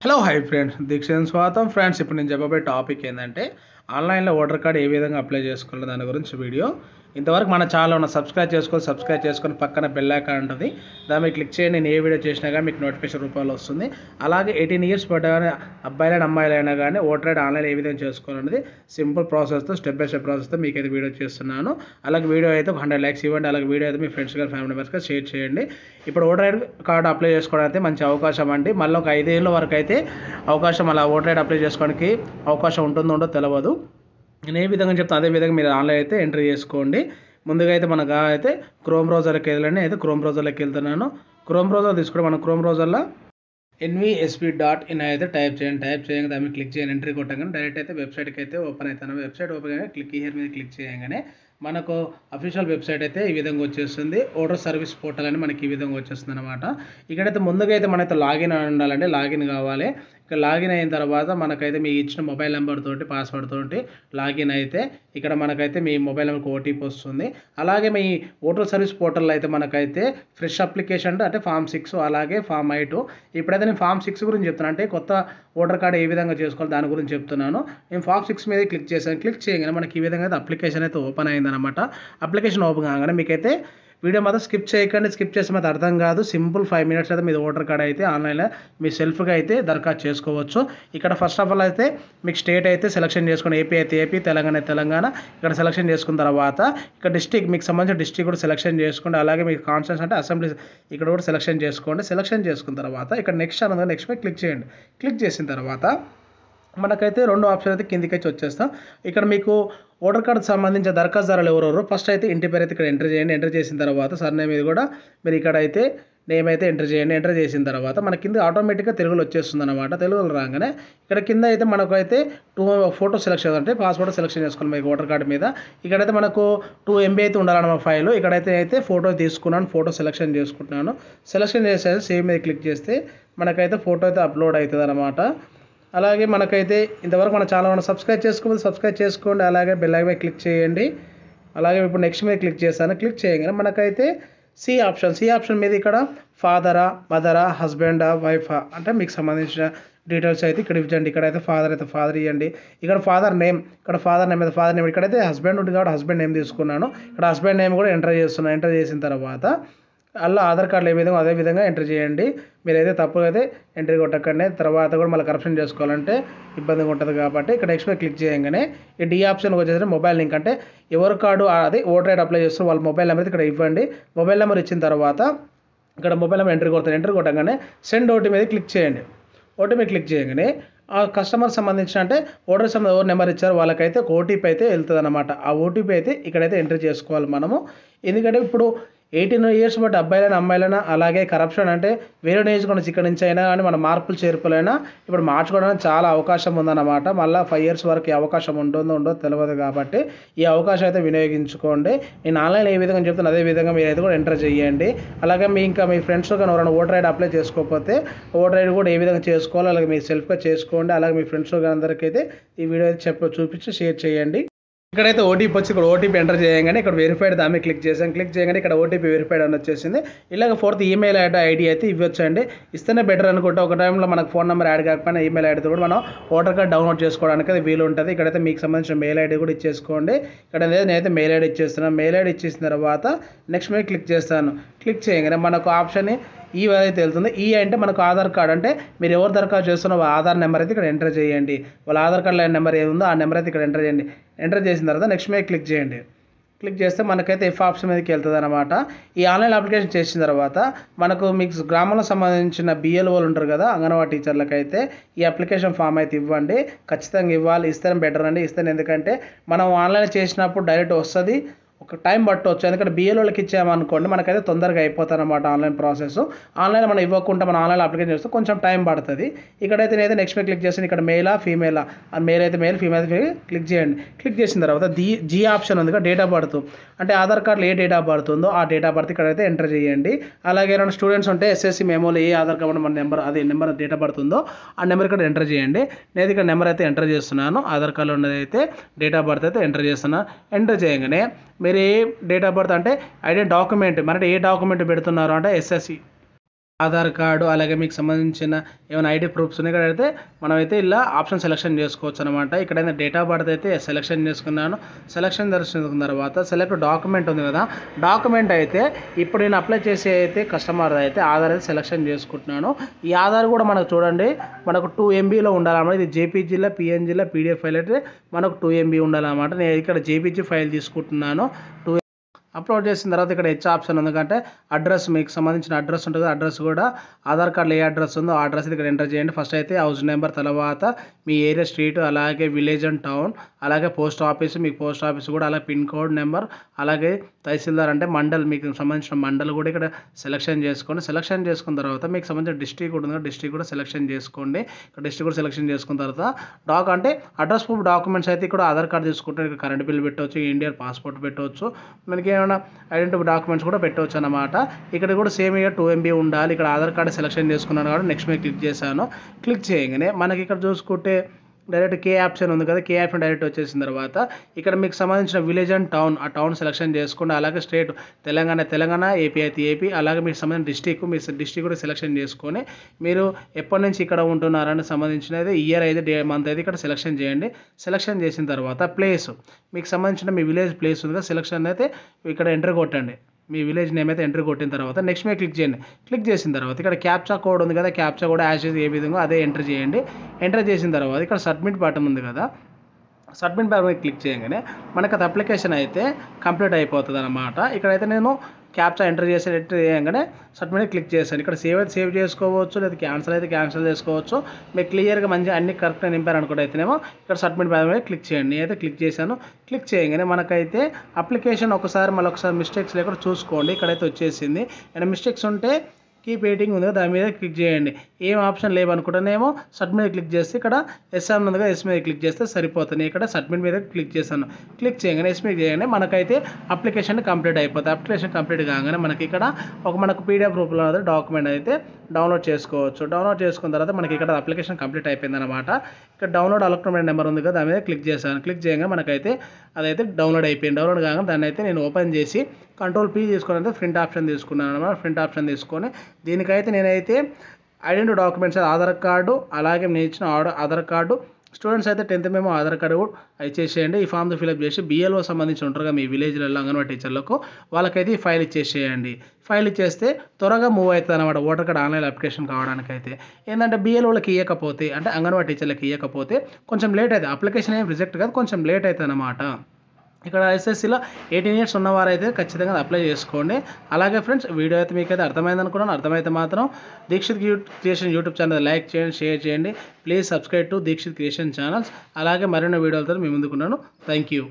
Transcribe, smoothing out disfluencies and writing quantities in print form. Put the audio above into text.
Hello hi friends దీక్ష స్వాగతం friends. ఇప్పుడు నేను చెప్పబోయే టాపిక్ ఏంటంటే ఆన్లైన్లో ఓటర్ కార్డ్ ఏ విధంగా అప్లై చేసుకోవాలి దాని గురించి వీడియో. ఇంతవరకు మన ఛానల్ ఉన్న సబ్స్క్రైబ్ చేసుకొని పక్కన బెల్ ఐకాన్ ఉంటుంది, దాని మీద క్లిక్ చేయండి. నేను ఏ వీడియో చేసినా కానీ మీకు నోటిఫికేషన్ రూపంలో వస్తుంది. అలాగే 18 ఇయర్స్ పడ్డా కానీ అబ్బాయిలైనా అమ్మాయిలైనా కానీ ఓటర్ ఐడి ఆన్లైన్ ఏ విధంగా చేసుకోవాలనేది సింపుల్ ప్రాసెస్తో స్టెప్ బై స్టెప్ ప్రాసెస్తో మీకు అయితే వీడియో చేస్తున్నాను. అలాగే వీడియో అయితే 100 లైక్స్ ఇవ్వండి. అలాగే వీడియో అయితే మీ ఫ్రెండ్స్ కానీ ఫ్యామిలీ మెంబర్స్గా షేర్ చేయండి. ఇప్పుడు ఓటర్ ఐడి కార్డు అప్లై చేసుకోవడానికి అయితే మంచి అవకాశం అండి. మళ్ళీ ఒక 5 ఏళ్ళ వరకు అయితే అవకాశం అలా ఓటర్ ఐడి అప్లై చేసుకోవడానికి అవకాశం ఉంటుందో తెలియదు. నేను ఏ విధంగా చెప్తాను అదే విధంగా మీరు ఆన్లైన్ అయితే ఎంట్రీ చేసుకోండి. ముందుగా అయితే మనకు అయితే క్రోమ్ బ్రౌజర్కి వెళ్ళండి. అయితే క్రోమ్ బ్రౌజర్లోకి వెళ్తున్నాను. క్రోమ్ బ్రౌజర్ తీసుకుంటే మనం క్రోమ్ బ్రౌజర్లో nvsp.in అయితే టైప్ చేయండి. టైప్ చేయగానే దాన్ని క్లిక్ చేయండి. ఎంట్రీ కొట్టగానే డైరెక్ట్ అయితే వెబ్సైట్కి అయితే ఓపెన్ అవుతాను. వెబ్సైట్ ఓపెన్ అయ్యాక క్లిక్ హియర్ మీద క్లిక్ చేయగానే మనకు అఫీషియల్ వెబ్సైట్ అయితే ఈ విధంగా వచ్చేస్తుంది. ఓటర్ సర్వీస్ పోర్టల్ అని మనకి ఈ విధంగా వచ్చేస్తుంది అనమాట. ఇక్కడైతే ముందుగా అయితే మనైతే లాగిన్ ఉండాలంటే లాగిన్ కావాలి. ఇక్కడ లాగిన్ అయిన తర్వాత మనకైతే మీ ఇచ్చిన మొబైల్ నెంబర్ తోటి పాస్వర్డ్ తోటి లాగిన్ అయితే ఇక్కడ మనకైతే మీ మొబైల్ నెంబర్కి ఓటీపీ వస్తుంది. అలాగే మీ ఓటర్ సర్వీస్ పోర్టల్లో అయితే మనకైతే ఫ్రెష్ అప్లికేషన్ అంటే ఫామ్ 6 అలాగే ఫామ్ 8. ఇప్పుడైతే నేను ఫామ్ 6 గురించి చెప్తున్నాను. అంటే కొత్త ఓటర్ కార్డు ఏ విధంగా చేసుకోవాలి దాని గురించి చెప్తున్నాను. నేను ఫామ్ 6 మీద క్లిక్ చేశాను. క్లిక్ చేయగానే మనకి ఈ విధంగా అయితే అప్లికేషన్ అయితే ఓపెన్ అయిందనమాట. అప్లికేషన్ ఓపెన్ కాగానే మీకైతే వీడియో మాత్రం స్కిప్ చేయకండి. స్కిప్ చేస్తే మాత్రం అర్థం కాదు. సింపుల్ 5 మినిట్స్ అయితే మీరు ఓటర్ కార్డ్ అయితే ఆన్లైన్లో మీ సెల్ఫ్గా అయితే దరఖాస్తు చేసుకోవచ్చు. ఇక్కడ ఫస్ట్ ఆఫ్ ఆల్ అయితే మీకు స్టేట్ అయితే సెలెక్షన్ చేసుకోండి. ఏపీ అయితే ఏపీ, తెలంగాణ తెలంగాణ. ఇక్కడ సెలెక్షన్ చేసుకున్న తర్వాత ఇక్కడ డిస్ట్రిక్ట్ మీకు సంబంధించిన డిస్ట్రిక్ట్ కూడా సెలెక్షన్ చేసుకోండి. అలాగే మీకు కాన్స్టిట్యూన్సీ అంటే అసెంబ్లీ ఇక్కడ కూడా సెలెక్షన్ చేసుకోండి. సెలెక్షన్ చేసుకున్న తర్వాత ఇక్కడ నెక్స్ట్ అనేది నెక్స్ట్ మీద క్లిక్ చేయండి. క్లిక్ చేసిన తర్వాత మనకైతే 2 ఆప్షన్ అయితే కిందికి వచ్చి వచ్చేస్తాం. ఇక్కడ మీకు ఓటర్ కార్డు సంబంధించిన దరఖాస్తుదారులు ఎవరెవరు ఫస్ట్ అయితే ఇంటి పేరు అయితే ఇక్కడ ఎంటర్ చేయండి. ఎంటర్ చేసిన తర్వాత సర్నేమ్ ఇది కూడా మీరు ఇక్కడ అయితే నేమ్ అయితే ఎంటర్ చేయండి. ఎంటర్ చేసిన తర్వాత మన కింద ఆటోమేటిక్గా తెలుగులో వచ్చేస్తుంది అనమాట. తెలుగులో రాగానే ఇక్కడ కింద అయితే మనకు అయితే 2 ఫోటో సెలెక్షన్ అంటే పాస్పోర్ట్ సెలెక్షన్ చేసుకోవాలి మీకు ఓటర్ కార్డు మీద. ఇక్కడైతే మనకు 2 MB అయితే ఉండాలన్నమాట ఫైల్. ఇక్కడైతే ఫోటో తీసుకున్నాను. ఫోటో సెలెక్షన్ చేసుకుంటున్నాను. సెలెక్షన్ చేసేది సేవ్ మీద క్లిక్ చేస్తే మనకైతే ఫోటో అయితే అప్లోడ్ అవుతుంది అనమాట. అలాగే మనకైతే ఇంతవరకు మన ఛానల్ సబ్స్క్రైబ్ చేసుకోండి. అలాగే బెల్ ఐకాన్ మీద క్లిక్ చేయండి. అలాగే ఇప్పుడు నెక్స్ట్ మీద క్లిక్ చేస్తాను. క్లిక్ చేయగానే మనకైతే సి ఆప్షన్ మీద ఇక్కడ ఫాదరా, మదరా, హస్బెండా, వైఫా అంటే మీకు సంబంధించిన డీటెయిల్స్ అయితే ఇక్కడ ఇవ్వండి. ఇక్కడైతే ఫాదర్ అయితే ఫాదర్ ఇవ్వండి. ఇక్కడ ఫాదర్ నేమ్ ఇక్కడైతే హస్బెండ్ ఉంటుంది కాబట్టి హస్బెండ్ నేమ్ తీసుకున్నాను. ఇక్కడ హస్బెండ్ నేమ్ కూడా ఎంటర్ చేస్తున్నాను. ఎంటర్ చేసిన తర్వాత అలా ఆధార్ కార్డులో ఏ విధంగా అదే విధంగా ఎంటర్ చేయండి. మీరైతే తప్పుగా అయితే ఎంట్రీ కొట్టకండి. తర్వాత కూడా మళ్ళీ కరెక్షన్ చేసుకోవాలంటే ఇబ్బందిగా ఉంటుంది కాబట్టి ఇక్కడ నెక్స్ట్ మీద క్లిక్ చేయగానే ఈ డి ఆప్షన్కి వచ్చేసి మొబైల్ లింక్ అంటే ఎవరి కార్డు అదే ఓటర్ ఐడి అప్లై చేస్తారు వాళ్ళ మొబైల్ నెంబర్ ఇక్కడ ఇవ్వండి. మొబైల్ నెంబర్ ఇచ్చిన తర్వాత ఇక్కడ మొబైల్ నెంబర్ ఎంట్రీ కొట్టగానే సెండ్ ఓటీ మీద క్లిక్ చేయండి. ఓటీ మీద క్లిక్ చేయగానే ఆ కస్టమర్ సంబంధించిన అంటే ఓటర్ సంబంధించి ఎవరు నెంబర్ ఇచ్చారో వాళ్ళకైతే ఒక ఓటీపీ అయితే వెళ్తుంది అనమాట. ఆ ఓటీపీ అయితే ఇక్కడైతే ఎంట్రీ చేసుకోవాలి మనము. ఎందుకంటే ఇప్పుడు 18 ఇయర్స్ బట్టి అబ్బాయిలైనా అమ్మాయిలైనా అలాగే కరప్షన్ అంటే వేరే నేర్చుకోవచ్చు. ఇక్కడ నుంచి అయినా కానీ మన మార్పులు చేర్పులైనా ఇప్పుడు మార్చుకోవడానికి చాలా అవకాశం ఉందన్నమాట. మళ్ళీ 5 ఇయర్స్ వరకు అవకాశం ఉండదో తెలియదు కాబట్టి ఈ అవకాశం అయితే వినియోగించుకోండి. నేను ఆన్లైన్ ఏ విధంగా చెప్తాను అదే విధంగా మీరు అయితే కూడా ఎంటర్ చేయండి. అలాగే మీ ఫ్రెండ్స్ కానీ ఎవరైనా ఓటర్ ఐడి అప్లై చేసుకోకపోతే ఓటర్ ఐడి కూడా ఏ విధంగా చేసుకోవాలో అలాగే మీరు సెల్ఫ్గా చేసుకోండి. అలాగే మీ ఫ్రెండ్స్ అందరికీ అయితే ఈ వీడియో అయితే చూపించి షేర్ చేయండి. ఇక్కడైతే ఓటీపీ వచ్చి ఇక్కడ ఓటీపీ ఎంటర్ చేయగానే ఇక్కడ వెరిఫైడ్ దాన్ని క్లిక్ చేసాను. క్లిక్ చేయగానే ఇక్కడ ఓటీపీ వెరిఫైడ్ అని వచ్చేసింది. ఇలాగ 4th ఈమెయిల్ ఐడి అయితే ఇవ్వచ్చండి. ఇస్తేనే బెటర్ అనుకుంటే ఒక టైంలో మనకు ఫోన్ నెంబర్ యాడ్ కాకపోయినా ఈమెయిల్ ఐడితో కూడా మనం ఓటర్ కార్డ్ డౌన్లోడ్ చేసుకోవడానికి అది వీలు ఉంటుంది. ఇక్కడైతే మీకు సంబంధించిన మెయిల్ ఐడి కూడా ఇచ్చేసుకోండి. ఇక్కడ నేనైతే మెయిల్ ఐడి ఇచ్చేస్తున్నాను. మెయిల్ ఐడి ఇచ్చేసిన తర్వాత నెక్స్ట్ మీద క్లిక్ చేస్తాను. క్లిక్ చేయగానే మనకు ఆప్షన్ ఈ అయితే వెళ్తుంది. ఈ అంటే మనకు ఆధార్ కార్డ్ అంటే మీరు ఎవరు దరఖాస్తు చేస్తున్న ఆధార్ నెంబర్ అయితే ఇక్కడ ఎంటర్ చేయండి. వాళ్ళ ఆధార్ కార్డులో నెంబర్ ఏముందో ఆ నెంబర్ అయితే ఇక్కడ ఎంటర్ చేయండి. ఎంటర్ చేసిన తర్వాత నెక్స్ట్ మీద క్లిక్ చేయండి. క్లిక్ చేస్తే మనకైతే ఎఫ్ ఆప్షన్ మీదకి వెళ్తుంది అనమాట. ఈ ఆన్లైన్ అప్లికేషన్ చేసిన తర్వాత మనకు మీకు గ్రామంలో సంబంధించిన BLOలు ఉంటారు కదా అంగన్వాడీ టీచర్లకు అయితే ఈ అప్లికేషన్ ఫామ్ అయితే ఇవ్వండి. ఖచ్చితంగా ఇవ్వాలి. ఇస్తేనే బెటర్ అండి. ఇస్తేనే ఎందుకంటే మనం ఆన్లైన్ చేసినప్పుడు డైరెక్ట్ వస్తుంది. ఒక టైం పట్టవచ్చు. ఎందుకంటే BLOలకు ఇచ్చామనుకోండి మనకైతే తొందరగా అయిపోతుంది అనమాట ఆన్లైన్ ప్రాసెస్. ఆన్లైన్ మనం ఇవ్వకుండా మనం ఆన్లైన్ అప్లికేషన్ చేస్తే కొంచెం టైం పడుతుంది. ఇక్కడైతే నేనైతే నెక్స్ట్ మీద క్లిక్ చేస్తాను. ఇక్కడ మెయిలా ఫీమేలా మెయిల్ అయితే మెయిల్ ఫీమేల్ అయితే క్లిక్ చేయండి. క్లిక్ చేసిన తర్వాత జీ ఆప్షన్ ఉంది కదా డేట్ ఆఫ్ బర్త్ అంటే ఆధార్ కార్డులో ఏ డేట్ ఆఫ్ బర్త్ ఉందో ఆ డేట్ ఆఫ్ బర్త్ ఇక్కడైతే ఎంటర్ చేయండి. అలాగే ఏమైనా స్టూడెంట్స్ ఉంటే SSC మెమోలో ఏ ఆధార్ కార్డు మన నెంబర్ అదే నెంబర్ డేట్ ఆఫ్ బర్త్ ఉందో ఆ నెంబర్ ఇక్కడ ఎంటర్ చేయండి. నేను ఇక్కడ నెంబర్ అయితే ఎంటర్ చేస్తున్నాను. ఆధార్ కార్డులో ఉన్నది అయితే డేట్ ఆఫ్ బర్త్ అయితే ఎంటర్ చేస్తున్నాను. ఎంటర్ చేయగానే మీరు ఏ డేట్ ఆఫ్ బర్త్ అంటే ఐడి డాక్యుమెంట్ మరి ఏ డాక్యుమెంట్ పెడుతున్నారు అంటే SSC ఆధార్ కార్డు అలాగే మీకు సంబంధించిన ఏమైనా ఐడి ప్రూఫ్స్ ఉన్నాయి. ఇక్కడైతే మనమైతే ఇలా ఆప్షన్ సెలెక్షన్ చేసుకోవచ్చు అనమాట. ఇక్కడైతే డేట్ ఆఫ్ బర్త్ అయితే సెలెక్షన్ చేసుకున్నాను. సెలెక్షన్ చేసుకున్న తర్వాత సెలెక్ట్ డాక్యుమెంట్ ఉంది కదా, డాక్యుమెంట్ అయితే ఇప్పుడు నేను అప్లై చేసే అయితే కస్టమర్ అయితే ఆధార్ అయితే సెలెక్షన్ చేసుకుంటున్నాను. ఈ ఆధార్ కూడా మనకు చూడండి మనకు 2 MBలో ఉండాలన్నమాట. ఇది జేపీజీలో పిఎన్జీలో పీడిఎఫ్ ఫైల్ అయితే మనకు 2 MB ఉండాలన్నమాట. నేను ఇక్కడ జేపీజీ ఫైల్ తీసుకుంటున్నాను. అప్లోడ్ చేసిన తర్వాత ఇక్కడ హెచ్ ఆప్షన్ ఉంది, ఎందుకంటే అడ్రస్ మీకు సంబంధించిన అడ్రస్ ఉంటుంది. అడ్రస్ కూడా ఆధార్ కార్డులో ఏ అడ్రస్ ఉందో ఆ అడ్రస్ ఇక్కడ ఎంటర్ చేయండి. ఫస్ట్ అయితే హౌస్ నెంబర్, తర్వాత మీ ఏరియా స్ట్రీట్, అలాగే విలేజ్ అండ్ టౌన్, అలాగే పోస్ట్ ఆఫీస్, మీకు పోస్ట్ ఆఫీస్ కూడా, అలాగే పిన్ కోడ్ నెంబర్, అలాగే తహసీల్దార్ అంటే మండల్, మీకు సంబంధించిన మండల్ కూడా ఇక్కడ సెలెక్షన్ చేసుకోండి. సెలెక్షన్ చేసుకున్న తర్వాత మీకు సంబంధించిన డిస్ట్రిక్ట్ కూడా ఉంది, డిస్ట్రిక్ట్ కూడా సెలెక్షన్ చేసుకోండి. ఇక్కడ డిస్ట్రిక్ట్ కూడా సెలెక్షన్ చేసుకున్న తర్వాత అంటే అడ్రస్ ప్రూఫ్ డాక్యుమెంట్స్ అయితే ఇక్కడ ఆధార్ కార్డు తీసుకుంటే ఇక్కడ కరెంట్ బిల్ పెట్టవచ్చు, ఇండియన్ పాస్పోర్ట్ పెట్టవచ్చు, మనకి ఏమైనా ఐడెంటిటీ డాక్యుమెంట్స్ కూడా పెట్టవచ్చు అన్నమాట. ఇక్కడ కూడా సేమ్ ఇయర్ 2 MB ఉండాలి. ఇక్కడ ఆధార్ కార్డు సెలెక్షన్ చేసుకున్నాను కాబట్టి నెక్స్ట్ మీద క్లిక్ చేశాను. క్లిక్ చేయగానే మనకి ఇక్కడ చూసుకుంటే డైరెక్ట్ కే ఆప్షన్ ఉంది కదా, కే ఆప్షన్ డైరెక్ట్ వచ్చేసిన తర్వాత ఇక్కడ మీకు సంబంధించిన విలేజ్ అండ్ టౌన్, ఆ టౌన్ సెలెక్షన్ చేసుకోండి. అలాగే స్టేట్ తెలంగాణ, ఏపీ అయితే ఏపీ, అలాగే మీకు సంబంధించిన డిస్టిక్, మీ డిస్టిక్ కూడా సెలెక్షన్ చేసుకొని మీరు ఎప్పటి నుంచి ఇక్కడ ఉంటున్నారని సంబంధించినది ఇయర్ అయితే మంత్ అయితే ఇక్కడ సెలెక్షన్ చేయండి. సెలెక్షన్ చేసిన తర్వాత ప్లేస్, మీకు సంబంధించిన మీ విలేజ్ ప్లేస్ ఉంది కదా, సెలెక్షన్ అయితే ఇక్కడ ఎంటర్ కొట్టండి. మీ విలేజ్ నేమ్ అయితే ఎంటర్ కొట్టిన తర్వాత నెక్స్ట్ మీద క్లిక్ చేయండి. క్లిక్ చేసిన తర్వాత ఇక్కడ క్యాప్చా కోడ్ ఉంది కదా, క్యాప్చా కూడా యాజ్ ఏ విధంగా అదే ఎంటర్ చేయండి. ఎంటర్ చేసిన తర్వాత ఇక్కడ సబ్మిట్ బటన్ ఉంది కదా, సబ్మిట్ బటన్ మీద క్లిక్ చేయగానే మనకు అది అప్లికేషన్ అయితే కంప్లీట్ అయిపోతుంది అన్నమాట. ఇక్కడైతే నేను క్యాప్చా ఎంటర్ చేయగానే సబ్మిట్ క్లిక్ చేశాను. ఇక్కడ సేవ్ అయితే సేవ్ చేసుకోవచ్చు, లేదా క్యాన్సిల్ అయితే క్యాన్సిల్ చేసుకోవచ్చు. మీరు క్లియర్గా మంచిగా అన్ని కరెక్ట్గా నింపారు అనుకుంటే అయితేనేమో ఇక్కడ సబ్మిట్ బటన్ మీద క్లిక్ చేయండి. నేనైతే క్లిక్ చేశాను. క్లిక్ చేయగానే మనకైతే అప్లికేషన్ ఒకసారి మిస్టేక్స్ లేకుండా చూసుకోండి. ఇక్కడైతే వచ్చేసింది. ఏమైనా మిస్టేక్స్ ఉంటే కీప్ వెయిటింగ్ ఉంది కదా, దాని మీద క్లిక్ చేయండి. ఏం ఆప్షన్ లేవనుకుంటేనేమో సబ్మిట్ మీద క్లిక్ చేస్తే ఇక్కడ ఎస్ ఉంది కదా, ఎస్ మీద క్లిక్ చేస్తే సరిపోతుంది. ఇక్కడ సబ్మిట్ మీద క్లిక్ చేశాను. క్లిక్ చేయగానే ఎస్ మీద చేయగానే మనకైతే అప్లికేషన్ కంప్లీట్ అయిపోతుంది. అప్లికేషన్ కంప్లీట్ కాగానే మనకి ఇక్కడ మనకు పీడిఎఫ్ రూపంలో డాక్యుమెంట్ అయితే డౌన్లోడ్ చేసుకోవచ్చు. డౌన్లోడ్ చేసుకున్న తర్వాత మనకి ఇక్కడ అప్లికేషన్ కంప్లీట్ అయిపోయింది అనమాట. ఇక్కడ డౌన్లోడ్ ఎలక్ట్రానిక్ నెంబర్ ఉంది కదా, దాని మీద క్లిక్ చేశాను. క్లిక్ చేయగానే మనకైతే అదైతే డౌన్లోడ్ అయిపోయింది. డౌన్లోడ్ కాగానే దాన్ని అయితే నేను ఓపెన్ చేసి Ctrl+P తీసుకొని అయితే ప్రింట్ ఆప్షన్ తీసుకున్నాను అనమాట. ప్రింట్ ఆప్షన్ తీసుకొని దీనికైతే నేనైతే ఐడెంటిటీ డాక్యుమెంట్స్ ఆధార్ కార్డు, అలాగే నేను ఇచ్చిన ఆధార్ కార్డు, స్టూడెంట్స్ అయితే 10th మేము ఆధార్ కార్డు ఇచ్చేసేయండి. ఈ ఫామ్ ఫిల్అప్ చేసి BLO సంబంధించి ఉంటారుగా మీ విలేజ్లలో అంగన్వాడీ టీచర్లకు, వాళ్ళకైతే ఈ ఫైల్ ఇచ్చేసేయండి. ఫైల్ ఇచ్చేస్తే త్వరగా మూవ్ అవుతుంది అనమాట ఓటర్ కార్డు ఆన్లైన్ అప్లికేషన్ కావడానికి. అయితే ఏంటంటే BLOలకు ఇవ్వకపోతే, అంటే అంగన్వాడీ టీచర్లకు ఇవ్వకపోతే కొంచెం లేట్ అవుతుంది. అప్లికేషన్ ఏం రిజెక్ట్ కాదు, కొంచెం లేట్ అవుతుంది అనమాట. ఇక్కడ SSCలో 18 years ఉన్నవారైతే ఖచ్చితంగా అప్లై చేసుకోండి. అలాగే ఫ్రెండ్స్, వీడియో అయితే మీకైతే అర్థమైంది అనుకున్నాను. అర్థమైతే మాత్రం Dikshith creation YouTube channel like చేయండి, షేర్ చేయండి. Please subscribe to Dikshith creation channels. అలాగే మరిన్ని వీడియోలతో మీ ముందుకున్నాను. Thank you.